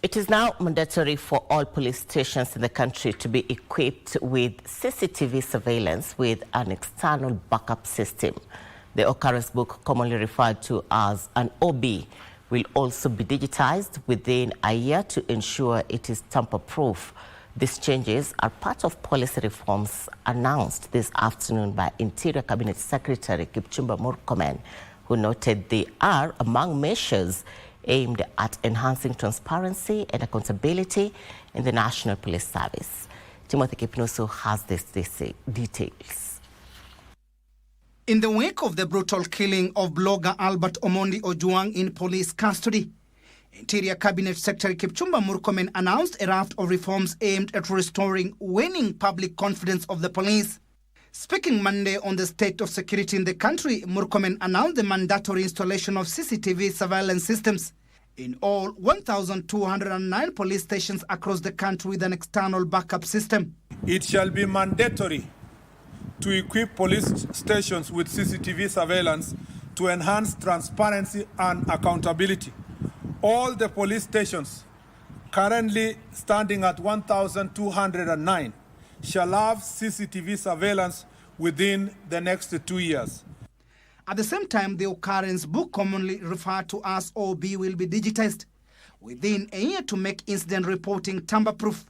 It is now mandatory for all police stations in the country to be equipped with CCTV surveillance with an external backup system. The occurrence book, commonly referred to as an OB, will also be digitized within a year to ensure it is tamper-proof. These changes are part of policy reforms announced this afternoon by Interior Cabinet Secretary Kipchumba Murkomen, who noted they are among measures aimed at enhancing transparency and accountability in the National Police Service. Timothy Kipnusu has these details. In the wake of the brutal killing of blogger Albert Omondi Ojwang in police custody, Interior Cabinet Secretary Kipchumba Murkomen announced a raft of reforms aimed at restoring waning public confidence of the police. Speaking Monday on the state of security in the country, Murkomen announced the mandatory installation of CCTV surveillance systems in all 1,209 police stations across the country with an external backup system. It shall be mandatory to equip police stations with CCTV surveillance to enhance transparency and accountability. All the police stations currently standing at 1,209 shall have CCTV surveillance within the next 2 years. At the same time, the occurrence book, commonly referred to as OB, will be digitized within a year to make incident reporting tamper-proof.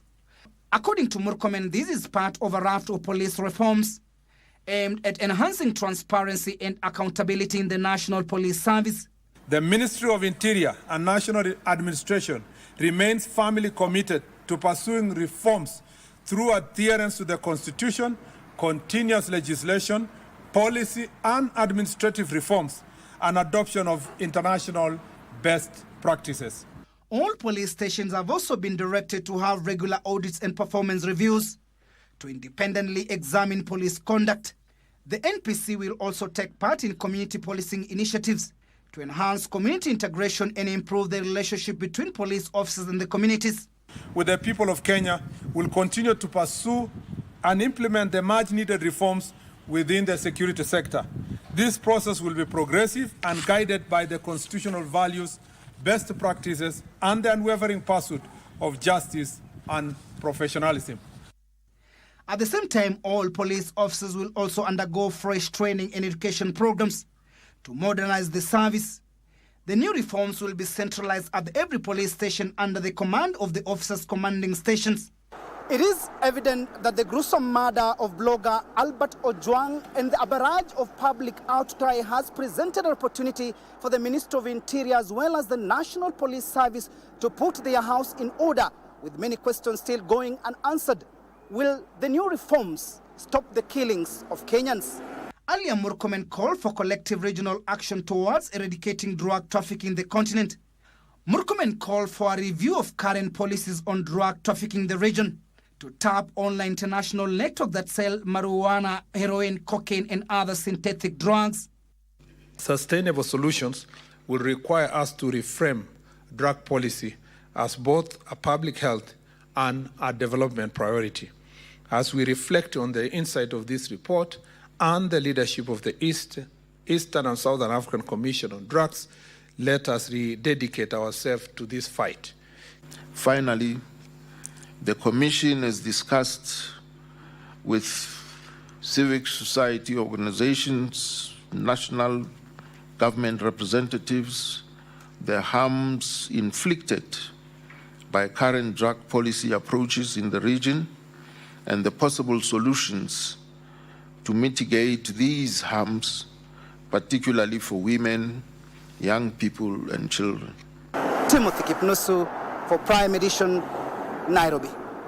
According to Murkomen, this is part of a raft of police reforms aimed at enhancing transparency and accountability in the National Police Service. The Ministry of Interior and National Administration remains firmly committed to pursuing reforms through adherence to the Constitution, continuous legislation, policy and administrative reforms, and adoption of international best practices. All police stations have also been directed to have regular audits and performance reviews to independently examine police conduct. The NPC will also take part in community policing initiatives to enhance community integration and improve the relationship between police officers and the communities. With the people of Kenya, will continue to pursue and implement the much-needed reforms within the security sector. This process will be progressive and guided by the constitutional values, best practices, and the unwavering pursuit of justice and professionalism. At the same time, all police officers will also undergo fresh training and education programs to modernize the service. The new reforms will be centralized at every police station under the command of the officers commanding stations. It is evident that the gruesome murder of blogger Albert Ojwang and the barrage of public outcry has presented an opportunity for the Ministry of Interior as well as the National Police Service to put their house in order, with many questions still going unanswered. Will the new reforms stop the killings of Kenyans? Earlier, Murkomen called for collective regional action towards eradicating drug trafficking in the continent. Murkomen called for a review of current policies on drug trafficking in the region, to tap online international network that sell marijuana, heroin, cocaine, and other synthetic drugs. Sustainable solutions will require us to reframe drug policy as both a public health and a development priority. As we reflect on the insight of this report and the leadership of the Eastern and Southern African Commission on Drugs, let us rededicate ourselves to this fight. Finally, the Commission has discussed with civic society organizations, national government representatives, the harms inflicted by current drug policy approaches in the region and the possible solutions to mitigate these harms, particularly for women, young people, and children. Timothy Kipnusu for Prime Edition, Nairobi.